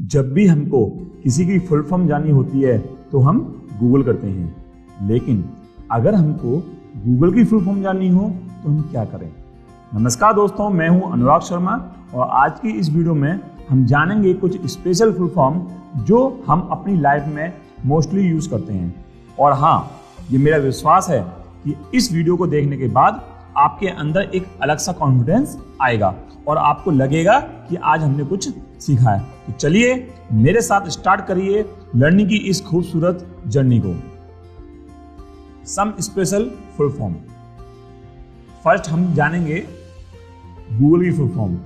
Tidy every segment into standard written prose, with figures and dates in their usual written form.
जब भी हमको किसी की फुल फॉर्म जाननी होती है तो हम गूगल करते हैं, लेकिन अगर हमको गूगल की फुल फॉर्म जाननी हो तो हम क्या करें। नमस्कार दोस्तों, मैं हूं अनुराग शर्मा और आज की इस वीडियो में हम जानेंगे कुछ स्पेशल फुल फॉर्म जो हम अपनी लाइफ में मोस्टली यूज करते हैं। और हाँ, ये मेरा विश्वास है कि इस वीडियो को देखने के बाद आपके अंदर एक अलग सा कॉन्फिडेंस आएगा और आपको लगेगा कि आज हमने कुछ सीखा है। तो चलिए मेरे साथ स्टार्ट करिए लर्निंग की इस खूबसूरत जर्नी को। Some special full form. First हम जानेंगे गूगल की फुल फॉर्म।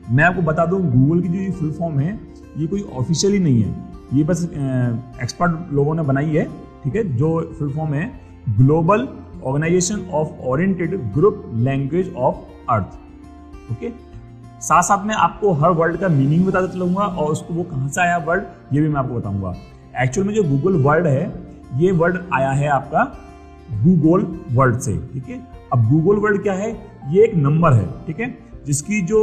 मैं आपको बता दूं, गूगल की जो फुल फॉर्म है ये कोई ऑफिशियली नहीं है, ये बस एक्सपर्ट लोगों ने बनाई है। ठीक है, जो फुल फॉर्म है global organisation of oriented group language of earth. Okay, साथ साथ में आपको हर वर्ड का मीनिंग बताता चलूंगा और उसको वो कहाँ से आया वर्ड ये भी मैं आपको बताऊंगा। एक्चुअल में जो गूगल वर्ड है ये वर्ड आया है आपका गूगल वर्ड से। ठीक है, अब गूगल वर्ड क्या है, ये एक नंबर है। ठीक है, जिसकी जो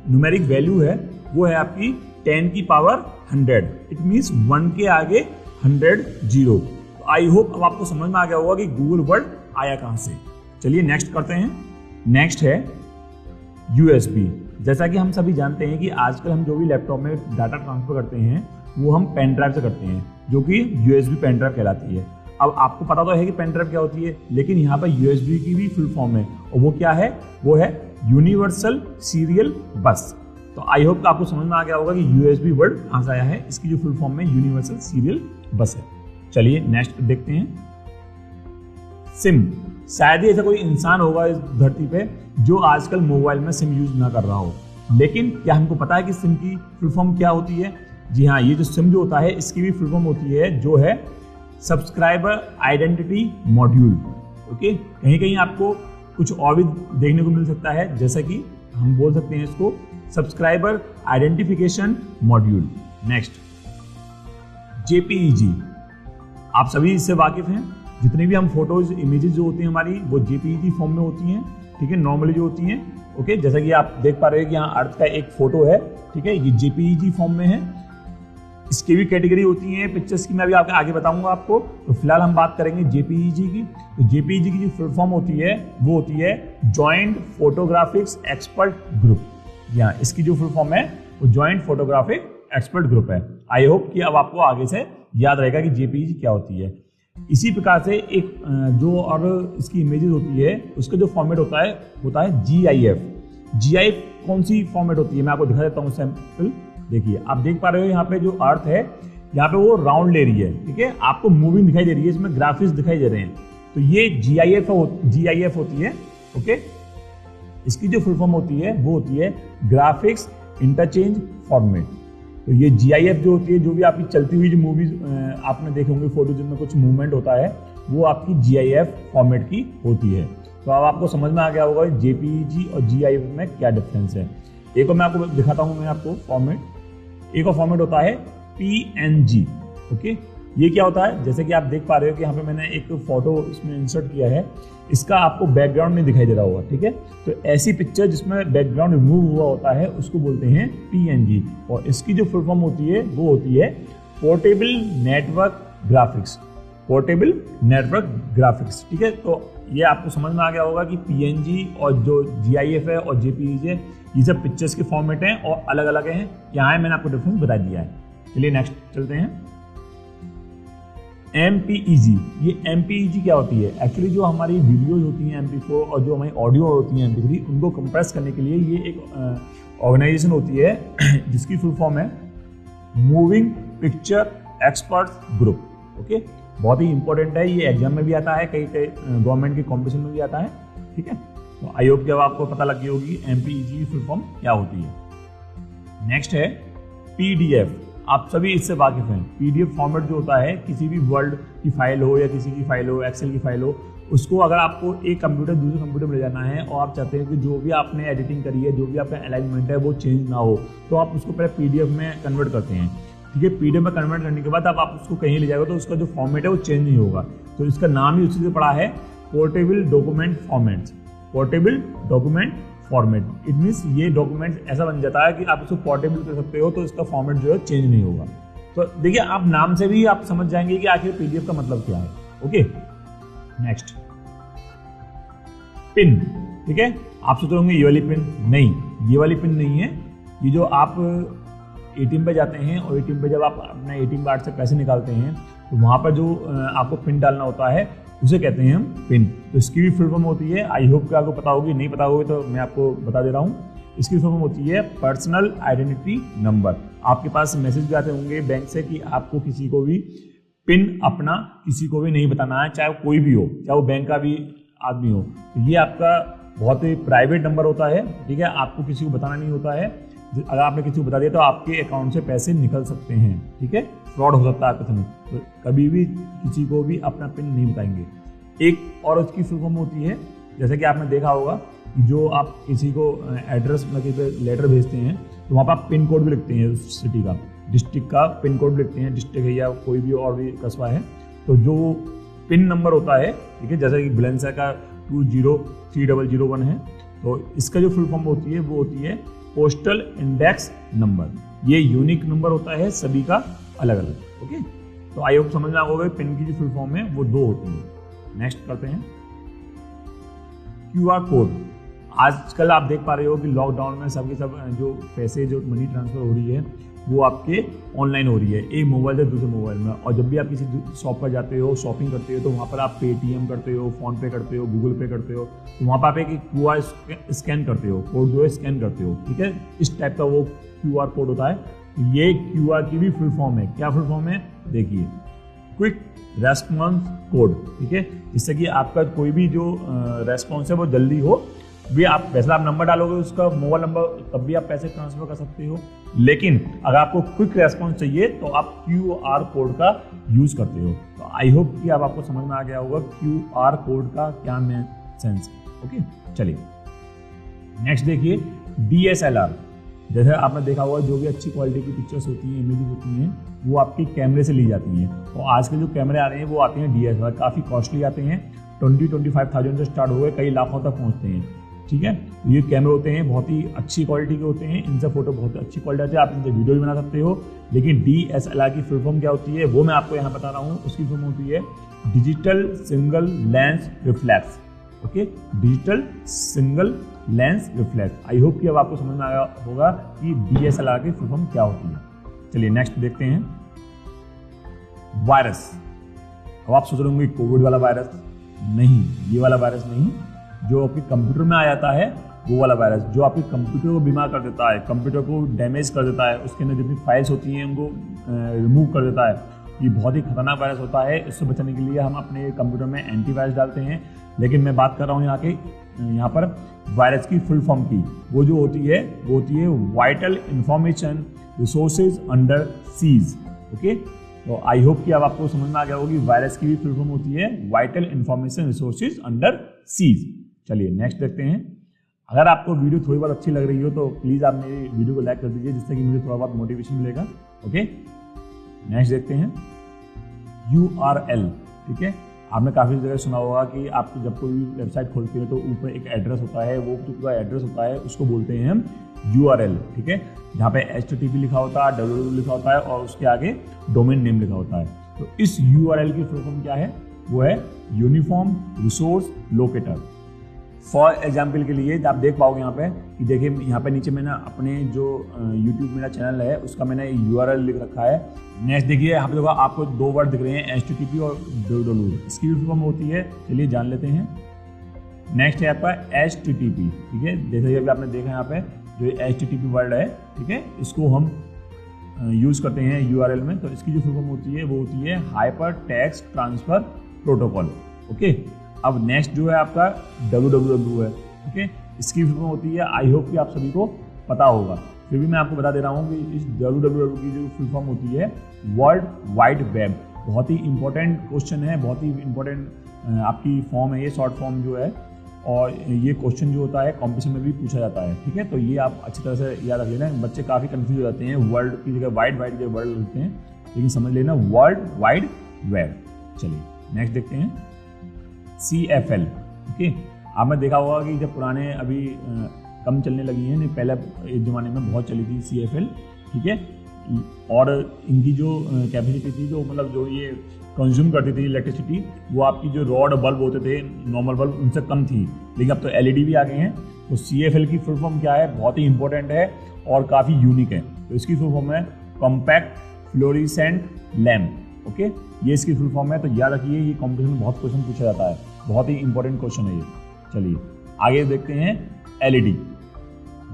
न्यूमेरिक वैल्यू है वो है आपकी 10 की पावर 100। इट मीन्स 1 के आगे 100 जीरो। तो आई होप अब आपको समझ में आ गया होगा कि गूगल वर्ड आया कहां से। चलिए नेक्स्ट करते हैं। नेक्स्ट है USB। जैसा कि हम सभी जानते हैं कि आजकल हम जो भी लैपटॉप में डाटा ट्रांसफर करते हैं वो हम पेन ड्राइव से करते हैं, जो कि USB पेन ड्राइव कहलाती है। अब आपको पता तो है कि पेन ड्राइव क्या होती है, लेकिन यहाँ पर USB की भी फुल फॉर्म है और वो क्या है, वो है यूनिवर्सल सीरियल बस। तो आई होप आपको समझ में आ गया होगा कि USB वर्ड कहां से आया है। इसकी जो फुल फॉर्म में यूनिवर्सल सीरियल बस है। चलिए नेक्स्ट देखते हैं। सिम। शायद ही ऐसा कोई इंसान होगा इस धरती पे जो आजकल मोबाइल में सिम यूज ना कर रहा हो, लेकिन क्या हमको पता है कि सिम की फुल फॉर्म क्या होती है? जी हाँ, ये जो सिम जो होता है इसकी भी फुल फॉर्म होती है जो है सब्सक्राइबर आइडेंटिटी मॉड्यूल। ओके, कहीं कहीं आपको कुछ और भी देखने को मिल सकता है, जैसा कि हम बोल सकते हैं इसको subscriber identification module. Next JPEG। आप सभी इससे वाकिफ हैं। जितने भी हम फोटोज इमेजेस जो होती हैं हमारी वो JPEG फॉर्म में होती हैं। ठीक है, नॉर्मली जो होती हैं। ओके, जैसा कि आप देख पा रहे हैं कि यहाँ अर्थ का एक फोटो है। ठीक है, ये JPEG फॉर्म में है। इसकी भी कैटेगरी होती है पिक्चर्स की, मैं अभी आपके आगे बताऊंगा आपको। तो फिलहाल हम बात करेंगे JPEG की। तो JPEG की जो फुल फॉर्म होती है वो होती है जॉइंट फोटोग्राफिक्स एक्सपर्ट ग्रुप। यहाँ इसकी जो फुल फॉर्म है वो जॉइंट फोटोग्राफिक एक्सपर्ट ग्रुप है। आई होप कि अब आपको आगे से याद रहेगा कि JPEG क्या होती है। इसी प्रकार से एक जो और इसकी इमेजेस होती है उसका जो फॉर्मेट होता है GIF। GIF कौन सी फॉर्मेट होती है मैं आपको दिखा देता हूँ सैंपल। देखिए, आप देख पा रहे हो यहाँ पे जो अर्थ है यहाँ पे वो राउंड ले रही है। ठीक है, आपको मूविंग दिखाई दे रही है, इसमें ग्राफिक्स दिखाई दे रहे हैं। तो ये GIF होती है। ओके, इसकी जो फुल फॉर्म होती है वो होती है ग्राफिक्स इंटरचेंज फॉर्मेट। तो ये GIF जो होती है, जो भी आपकी चलती हुई जो मूवीज आपने देखे होंगे फोटो जिनमें कुछ मूवमेंट होता है, वो आपकी GIF फॉर्मेट की होती है। तो अब आपको समझ में आ गया होगा JPEG और GIF में क्या डिफरेंस है। एक और मैं आपको दिखाता हूँ, मैं आपको फॉर्मेट। एक और फॉर्मेट होता है PNG। ओके, ये क्या होता है, जैसे कि आप देख पा रहे हो कि यहाँ पे मैंने एक फोटो इसमें इंसर्ट किया है, इसका आपको बैकग्राउंड नहीं दिखाई दे रहा होगा। ठीक है, तो ऐसी पिक्चर जिसमें बैकग्राउंड रिमूव हुआ होता है उसको बोलते हैं PNG। और इसकी जो फुल फॉर्म होती है वो होती है portable network graphics. Portable network graphics. ठीक है, तो ये आपको समझ में आ गया होगा कि PNG और जो GIF है और JPEG है ये सब पिक्चर्स के फॉर्मेट हैं और अलग अलग हैं। यहाँ मैंने आपको डिफरेंस बता दिया है। चलिए नेक्स्ट चलते हैं। MPEG। ये MPEG क्या होती है? एक्चुअली जो हमारी वीडियोज होती हैं MP4 और जो हमारी ऑडियो होती हैं MP3, उनको कंप्रेस करने के लिए ये एक ऑर्गेनाइजेशन होती है जिसकी फुल फॉर्म है moving picture expert group. Okay, बहुत ही इंपॉर्टेंट है, ये एग्जाम में भी आता है, कई गवर्नमेंट के कॉम्पिटिशन में भी आता है। ठीक है, तो आई होप कि अब आपको पता लग गई होगी MPEG की फुल फॉर्म क्या होती है। नेक्स्ट है PDF। आप सभी इससे वाकिफ हैं। PDF फॉर्मेट जो होता है, किसी भी वर्ड की फाइल हो या किसी की फाइल हो, एक्सेल की फाइल हो, उसको अगर आपको एक कंप्यूटर दूसरे कंप्यूटर में ले जाना है और आप चाहते हैं कि जो भी आपने एडिटिंग करी है, जो भी आपका अलाइनमेंट है वो चेंज ना हो, तो आप उसको पहले PDF में कन्वर्ट करते हैं। ठीक है, PDF में कन्वर्ट करने के बाद अब आप उसको कहीं ले जाएगा तो उसका जो फॉर्मेट है वो चेंज नहीं होगा। तो इसका नाम ही उसी से पड़ा है portable document format. Portable document format. It means ये डॉक्यूमेंट ऐसा बन जाता है कि आप इसको पोर्टेबल कर सकते हो, तो इसका फॉर्मेट जो है चेंज नहीं होगा। तो देखिए आप नाम से भी आप समझ जाएंगे कि आखिर पीडीएफ का मतलब क्या है। Okay, next pin. ठीक है, आप सोच रहे होंगे ये वाली पिन, नहीं ये वाली पिन नहीं है। ये जो आप एटीएम पे जाते हैं और एटीएम पे जब आप अपने एटीएम कार्ड से पैसे निकालते हैं तो वहां पर जो आपको पिन डालना होता है उसे कहते हैं हम पिन। तो इसकी भी फुल फॉर्म होती है, आई होप कि आपको पता होगी, नहीं पता होगी तो मैं आपको बता दे रहा हूँ। इसकी फुल फॉर्म होती है पर्सनल आइडेंटिटी नंबर। आपके पास मैसेज भी आते होंगे बैंक से कि आपको किसी को भी पिन अपना किसी को भी नहीं बताना है, चाहे कोई भी हो, चाहे वो बैंक का भी आदमी हो। तो ये आपका बहुत ही प्राइवेट नंबर होता है। ठीक है, आपको किसी को बताना नहीं होता है। अगर आपने किसी को बता दिया तो आपके अकाउंट से पैसे निकल सकते हैं। ठीक है, फ्रॉड हो सकता है आपके समय, तो कभी भी किसी को भी अपना पिन नहीं बताएंगे। एक और उसकी फुल फॉर्म होती है, जैसे कि आपने देखा होगा कि जो आप किसी को एड्रेस मतलब लेटर भेजते हैं तो वहाँ पर आप पिन कोड भी लिखते हैं उस सिटी का, डिस्ट्रिक्ट का पिन कोड भी लिखते हैं, डिस्ट्रिक्ट है या कोई भी और भी कस्बा है। तो जो पिन नंबर होता है, ठीक है, जैसे कि बिलेंसा का 203001 है, तो इसका जो फुल फॉर्म होती है वो होती है पोस्टल इंडेक्स नंबर। ये यूनिक नंबर होता है सभी का अलग अलग। ओके, तो आई होप समझ में आ गया पिन की जो फुल फॉर्म है वो 2 होती है। नेक्स्ट करते हैं क्यूआर कोड। आजकल आप देख पा रहे हो कि लॉकडाउन में सबके सब जो पैसे जो मनी ट्रांसफर हो रही है वो आपके ऑनलाइन हो रही है, एक मोबाइल से दूसरे मोबाइल में। और जब भी आप किसी शॉप पर जाते हो, शॉपिंग करते हो, तो वहाँ पर आप पेटीएम करते हो, फोन पे करते हो, गूगल पे करते हो, तो वहाँ पर आप एक क्यूआर स्कैन करते हो, कोड जो है स्कैन करते हो। ठीक है, इस टाइप का वो क्यूआर कोड होता है। ये क्यूआर की भी फुल फॉर्म है। क्या फुल फॉर्म है देखिए, क्विक रेस्पॉन्स कोड। ठीक है, जिससे कि आपका कोई भी जो रेस्पॉन्स है वो जल्दी हो। भी आप वैसे आप नंबर डालोगे उसका मोबाइल नंबर, तब भी आप पैसे ट्रांसफर कर सकते हो। लेकिन अगर आपको क्विक रेस्पॉन्स चाहिए तो आप क्यूआर कोड का यूज करते हो। तो आई होप कि अब आपको समझ में आ गया होगा क्यूआर कोड का क्या सेंस है। ओके, चलिए नेक्स्ट देखिए डीएसएलआर। जैसे आपने देखा होगा जो भी अच्छी क्वालिटी की पिक्चर्स होती हैं, इमेजेस होती हैं, वो आपके कैमरे से ली जाती हैं। और आजकल जो कैमरे आ रहे हैं वो आते हैं डीएसएलआर, काफ़ी कॉस्टली आते हैं, 20-25,000 से स्टार्ट हो गए, कई लाखों तक पहुँचते हैं। ठीक है, ये कैमरे होते हैं बहुत ही अच्छी क्वालिटी के होते हैं, इनसे फोटो बहुत अच्छी क्वालिटी आती है, आप इनसे वीडियो भी बना सकते हो। लेकिन डीएसएलआर की फुल फॉर्म क्या होती है वो मैं आपको यहाँ बता रहा हूँ। उसकी फुल फॉर्म होती है digital single lens reflex. Okay, digital single lens reflex. I hope कि अब आपको समझ में आया होगा कि डीएसएलआर की फुल फॉर्म क्या होती है। चलिए नेक्स्ट देखते हैं वायरस। अब आप सोच रहे होंगे कोविड वाला वायरस, नहीं ये वाला वायरस नहीं, जो आपके कंप्यूटर में आ जाता है वो वाला वायरस, जो आपके कंप्यूटर को बीमार कर देता है, कंप्यूटर को डैमेज कर देता है, उसके अंदर जितनी फाइल्स होती हैं उनको रिमूव कर देता है। ये बहुत ही खतरनाक वायरस होता है। इससे बचने के लिए हम अपने कंप्यूटर में एंटीवायरस डालते हैं। लेकिन मैं बात कर रहा हूँ यहाँ पर वायरस की फुल फॉर्म की। वो जो होती है वो होती है vital information resources under seize. Okay, तो आई होप कि अब आपको समझ में आ गया होगा कि वायरस की भी फुल फॉर्म होती है vital information resources under seize. चलिए नेक्स्ट देखते हैं। अगर आपको वीडियो थोड़ी बहुत अच्छी लग रही हो तो प्लीज़ आप मेरी वीडियो को लाइक कर दीजिए, जिससे कि मुझे थोड़ा बहुत मोटिवेशन मिलेगा। ओके, नेक्स्ट देखते हैं URL। ठीक है, आपने काफ़ी जगह सुना होगा कि आप जब कोई वेबसाइट खोलते हैं तो ऊपर एक एड्रेस होता है, वो जो पूरा एड्रेस होता है उसको बोलते हैं हम URL। ठीक है, जहाँ पे HTTP लिखा होता है, www लिखा होता है और उसके आगे डोमेन नेम लिखा होता है। तो इस URL की फुल फॉर्म क्या है? वो है uniform resource locator. For example के लिए आप देख पाओगे यहाँ पे कि देखिए यहाँ पे नीचे मैंने अपने जो YouTube मेरा चैनल है उसका मैंने URL लिख रखा है। नेक्स्ट देखिए यहाँ पे देखो आपको 2 वर्ड दिख रहे हैं HTTP और www। इसकी भी फुल फॉर्म होती है, चलिए जान लेते हैं। नेक्स्ट है आपका HTTP। ठीक है, जैसे अभी आपने देखा यहाँ पे जो HTTP वर्ड है, ठीक है, इसको हम यूज़ करते हैं URL में। तो इसकी जो फुल फॉर्म होती है वो होती है hyper text transfer protocol. Okay, अब नेक्स्ट जो है आपका www है। ठीक है, इसकी फुल फॉर्म होती है, आई होप कि आप सभी को पता होगा, फिर भी मैं आपको बता दे रहा हूँ कि इस www की जो फुल फॉर्म होती है वर्ल्ड वाइड वेब। बहुत ही इंपॉर्टेंट क्वेश्चन है, बहुत ही इंपॉर्टेंट आपकी फॉर्म है ये, शॉर्ट फॉर्म जो है, और ये क्वेश्चन जो होता है कॉम्पिटिशन में भी पूछा जाता है। ठीक है, तो ये आप अच्छी तरह से याद रख लेना। बच्चे काफ़ी कंफ्यूज हो जाते हैं, वर्ल्ड की जगह वाइड के वर्ल्ड लिखते हैं, लेकिन समझ लेना वर्ल्ड वाइड वेब। चलिए नेक्स्ट देखते हैं CFL। ओके, आपने देखा होगा कि जब पुराने अभी कम चलने लगी हैं, नहीं पहले एक ज़माने में बहुत चली थी CFL, ठीक है। और इनकी जो कैपेसिटी थी, जो मतलब जो ये कंज्यूम करती थी इलेक्ट्रिसिटी, वो आपकी जो रॉड बल्ब होते थे, नॉर्मल बल्ब, उनसे कम थी। लेकिन अब तो LED भी आ गए हैं। तो CFL की फुल फॉर्म क्या है, बहुत ही इंपॉर्टेंट है और काफ़ी यूनिक है। तो इसकी फुल फॉर्म है कॉम्पैक्ट फ्लोरेसेंट लैम्प। ओके, ये इसकी फुल फॉर्म है। तो याद रखिए, ये कॉम्पिटिशन में बहुत क्वेश्चन पूछा जाता है, बहुत ही इंपॉर्टेंट क्वेश्चन है ये। चलिए आगे देखते हैं। LED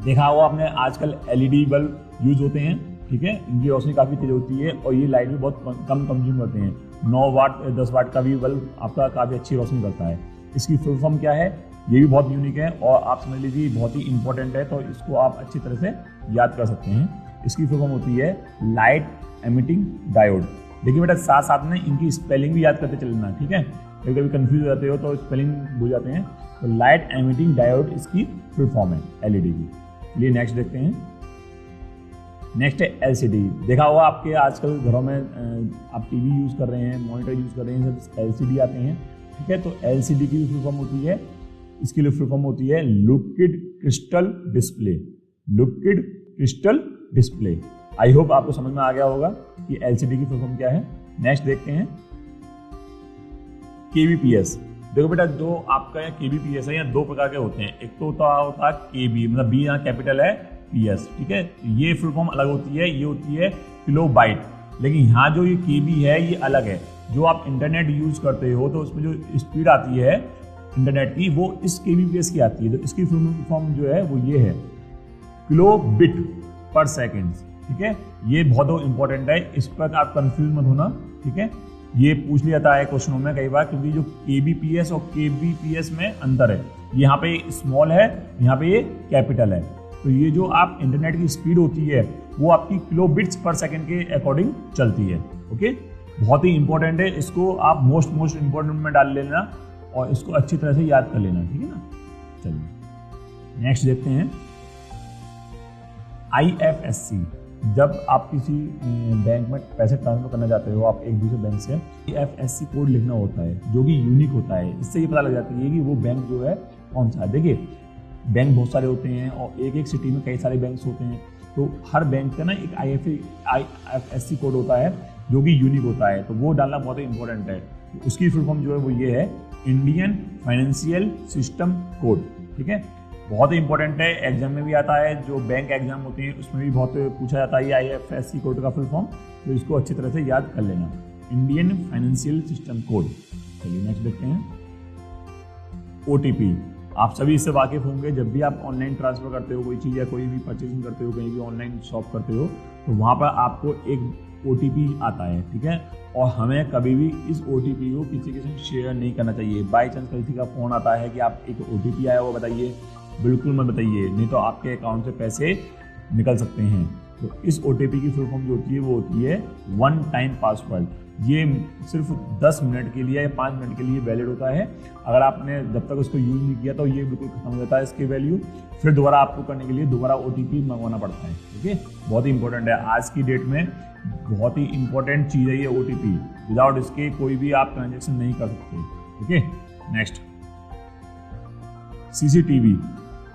देखा होगा आपने, आजकल LED बल्ब यूज होते हैं, ठीक है। इनकी रोशनी काफ़ी तेज होती है और ये लाइट भी बहुत कम कंज्यूम करते हैं। 9 वाट 10 वाट का भी बल्ब आपका काफ़ी अच्छी रोशनी करता है। इसकी फुल फॉर्म क्या है, ये भी बहुत यूनिक है और आप समझ लीजिए बहुत ही इंपॉर्टेंट है। तो इसको आप अच्छी तरह से याद कर सकते हैं। इसकी फुल फॉर्म होती है लाइट एमिटिंग डायोड। देखिए बेटा, साथ साथ में इनकी स्पेलिंग भी याद करते चलना, ठीक है। कभी कभी कंफ्यूज हो जाते हो तो स्पेलिंग भूल जाते हैं। तो लाइट एमिटिंग डायोड इसकी फुल फॉर्म है LED की। चलिए नेक्स्ट देखते हैं। नेक्स्ट है LCD। देखा होगा आपके आजकल घरों में आप TV यूज़ कर रहे हैं, मॉनिटर यूज़ कर रहे हैं, सब LCD आते हैं, ठीक है। तो LCD की फुल फॉर्म होती है, इसकी लिए फुल फॉर्म होती है liquid crystal display. Liquid crystal display. I hope आपको समझ में आ गया होगा कि LCD की फुल फॉर्म क्या है। नेक्स्ट देखते हैं KBPS। देखो बेटा, जो आपका KBPS है, या दो प्रकार के होते हैं। एक तो होता है KB, मतलब B यहाँ कैपिटल है, PS, ठीक है। ये फुल फॉर्म अलग होती है, ये होती है किलोबाइट। लेकिन यहाँ जो ये KB है, ये अलग है। जो आप इंटरनेट यूज करते हो तो उसमें जो स्पीड आती है इंटरनेट की, वो इस KBPS की आती है। तो इसकी फुल फॉर्म जो है वो ये है, किलोबिट पर सेकेंड, ठीक है। ये बहुत इंपॉर्टेंट है, इस पर आप कंफ्यूज मत होना, ठीक है। ये पूछ लिया जाता है क्वेश्चनों में कई बार, क्योंकि जो KBPS और KBPS में अंतर है। यहाँ पे स्मॉल है, यहाँ पे ये कैपिटल है। तो ये जो आप इंटरनेट की स्पीड होती है, वो आपकी किलोबिट्स पर सेकंड के अकॉर्डिंग चलती है। ओके, बहुत ही इंपॉर्टेंट है। इसको आप मोस्ट इंपॉर्टेंट में डाल लेना और इसको अच्छी तरह से याद कर लेना, ठीक है ना। चलिए नेक्स्ट देखते हैं। IFSC। जब आप किसी बैंक में पैसे ट्रांसफर करना चाहते हो, आप एक दूसरे बैंक से, IFSC कोड लिखना होता है, जो कि यूनिक होता है। इससे ये पता लग जाती है कि वो बैंक जो है कौन सा है। देखिए, बैंक बहुत सारे होते हैं और एक एक सिटी में कई सारे बैंक्स होते हैं। तो हर बैंक का ना एक IFSC कोड होता है, जो कि यूनिक होता है। तो वो डालना बहुत ही इंपॉर्टेंट है। उसकी फुल फॉर्म जो है वो ये है, इंडियन फाइनेंशियल सिस्टम कोड, ठीक है। बहुत ही इंपॉर्टेंट है, एग्जाम में भी आता है। जो बैंक एग्जाम होते हैं उसमें भी बहुत पूछा जाता है IFSC कोड का फुल फॉर्म। तो इसको अच्छी तरह से याद कर लेना, इंडियन फाइनेंशियल सिस्टम कोड। चलिए नेक्स्ट देखते हैं। OTP। आप सभी इससे वाकिफ होंगे। जब भी आप ऑनलाइन ट्रांसफर करते हो कोई चीज़, या कोई भी परचेजिंग करते हो, कहीं भी ऑनलाइन शॉप करते हो, तो वहाँ पर आपको एक OTP आता है, ठीक है। और हमें कभी भी इस OTP को किसी के साथ शेयर नहीं करना चाहिए। बाई चांस किसी का फ़ोन आता है कि आप एक OTP आया हुआ बताइए, बिल्कुल मत बताइए, नहीं तो आपके अकाउंट से पैसे निकल सकते हैं। तो इस OTP की फुल फॉर्म जो होती है वो होती है वन टाइम पासवर्ड। ये सिर्फ 10 मिनट के लिए या 5 मिनट के लिए वैलिड होता है। अगर आपने जब तक उसको यूज़ नहीं किया तो ये बिल्कुल खत्म हो जाता है इसकी वैल्यू। फिर दोबारा आपको करने के लिए दोबारा OTP मंगवाना पड़ता है, ओके। बहुत ही इंपॉर्टेंट है, आज की डेट में बहुत ही इंपॉर्टेंट चीज़ है ये OTP। विदाउट इसके कोई भी आप ट्रांजेक्शन नहीं कर सकते, ओके। Next, CCTV।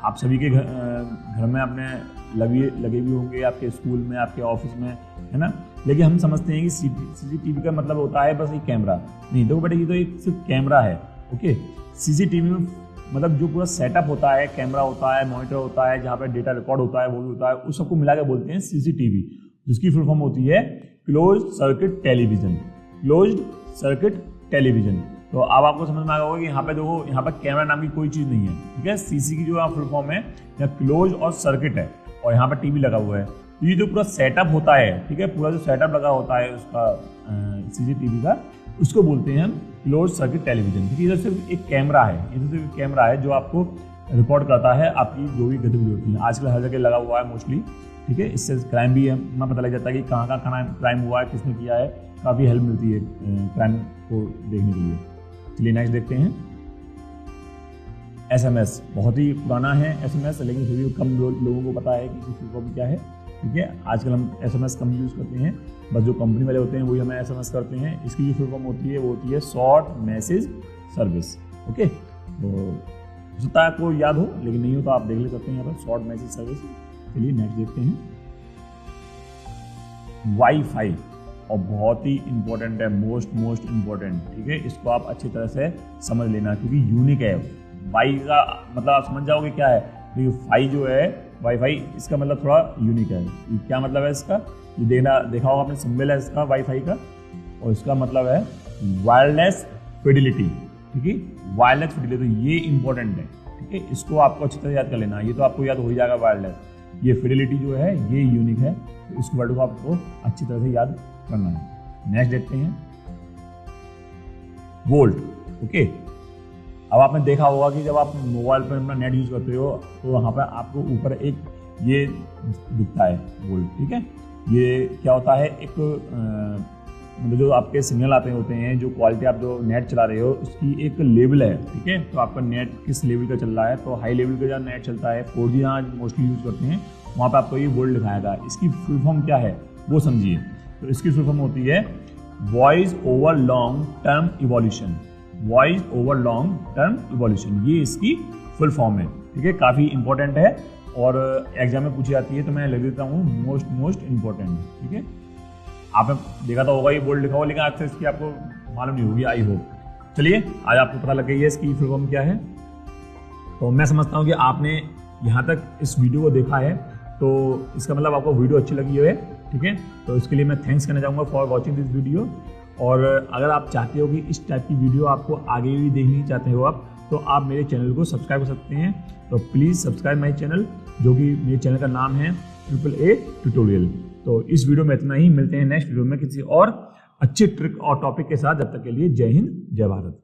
आप सभी के घर में अपने लगे भी होंगे, आपके स्कूल में, आपके ऑफिस में, है ना। लेकिन हम समझते हैं कि CCTV का मतलब होता है बस एक कैमरा। नहीं, देखो बेटा, ये तो एक सिर्फ कैमरा है, ओके। CCTV में मतलब जो पूरा सेटअप होता है, कैमरा होता है, मॉनिटर होता है, जहाँ पर डेटा रिकॉर्ड होता है, वो भी होता है, उस सबको मिला के बोलते हैं CCTV, जिसकी फुल फॉर्म होती है closed circuit television. Closed circuit television. तो अब आपको समझ में आ गया होगा कि यहाँ पे देखो, यहाँ पे कैमरा नाम की कोई चीज़ नहीं है, ठीक है। CC की जो फुल फॉर्म है, यहाँ क्लोज और सर्किट है, और यहाँ पे TV लगा हुआ है। तो ये जो पूरा सेटअप होता है, ठीक है, पूरा जो सेटअप लगा होता है उसका CCTV का, उसको बोलते हैं हम क्लोज सर्किट टेलीविजन। क्योंकि ये सिर्फ एक कैमरा है, ये सिर्फ एक कैमरा है जो आपको रिकॉर्ड करता है आपकी जो भी गतिविधि होती है। आजकल हर जगह लगा हुआ है मोस्टली, ठीक है। इससे क्राइम भी हमें पता लग जाता है कि कहाँ कहाँ क्राइम हुआ है, किसने किया है। काफ़ी हेल्प मिलती है क्राइम को देखने के लिए। चलिए नेक्स्ट देखते हैं। SMS। बहुत ही पुराना है SMS, लेकिन फिर भी कम लोगों को पता है कि फुल फॉर्म क्या है, ठीक है। आजकल हम SMS कम यूज़ करते हैं, बस जो कंपनी वाले होते हैं वही हमें SMS करते हैं। इसकी जो फुल फॉर्म होती है वो होती है शॉर्ट मैसेज सर्विस, ओके। तो सकता है आपको याद हो, लेकिन नहीं हो तो आप देख ले सकते हैं यहाँ पर शॉर्ट मैसेज सर्विस। चलिए नेक्स्ट देखते हैं। वाईफाई, और बहुत ही इंपॉर्टेंट है, मोस्ट इंपॉर्टेंट, ठीक है। इसको आप अच्छी तरह से समझ लेना क्योंकि यूनिक है। वाई का मतलब आप समझ जाओगे क्या है, क्योंकि फाई जो है वाईफाई, इसका मतलब थोड़ा यूनिक है। क्या मतलब है इसका, ये देखा होगा आपने, सिंबल है इसका वाईफाई का, और इसका मतलब है वायरलेस फिडिलिटी, ठीक है, वायरलेस फिडिलिटी। तो ये इंपॉर्टेंट है, ठीक है, इसको आपको अच्छी तरह याद कर लेना। ये तो आपको याद हो ही जाएगा वायरलेस, ये फिडिलिटी जो है ये यूनिक है, तो इस वर्ड को आपको अच्छी तरह से याद करना है। नेक्स्ट देखते हैं, वोल्ट, ओके। अब आपने देखा होगा कि जब आप मोबाइल पर अपना नेट यूज करते हो तो वहाँ पर आपको ऊपर एक ये दिखता है वोल्ट, ठीक है। ये क्या होता है, एक मतलब जो आपके सिग्नल आते होते हैं, जो क्वालिटी आप जो नेट चला रहे हो उसकी एक लेवल है, ठीक है। तो आपका नेट किस लेवल का चल रहा है, तो हाई लेवल का जहाँ नेट चलता है, 4G जहाँ मोस्टली यूज करते हैं, वहाँ पे आपको ये वोल्ट दिखाएगा। इसकी फुल फॉर्म क्या है वो समझिए। तो इसकी फुल फॉर्म होती है voice over long term evolution, voice over long term evolution, ये इसकी फुल फॉर्म है, ठीक है। काफ़ी इंपॉर्टेंट है और एग्जाम में पूछी जाती है, तो मैं लिख देता हूँ मोस्ट इंपॉर्टेंट, ठीक है। आपने देखा तो होगा ये बोल्ड लिखा हुआ, लेकिन आज से इसकी आपको मालूम नहीं होगी, आई होप। चलिए आज आपको पता लग गई है इसकी फुल फॉर्म क्या है। तो मैं समझता हूँ कि आपने यहाँ तक इस वीडियो को देखा है, तो इसका मतलब आपको वीडियो अच्छी लगी है, ठीक है। तो इसके लिए मैं थैंक्स करना चाहूँगा फॉर वॉचिंग दिस वीडियो। और अगर आप चाहते हो कि इस टाइप की वीडियो आपको आगे भी देखनी चाहते हो आप, तो आप मेरे चैनल को सब्सक्राइब कर सकते हैं। तो प्लीज़ सब्सक्राइब माई चैनल, जो कि मेरे चैनल का नाम है AAA ट्यूटोरियल। तो इस वीडियो में इतना ही, मिलते हैं नेक्स्ट वीडियो में किसी और अच्छे ट्रिक और टॉपिक के साथ। जब तक के लिए जय हिंद, जय भारत।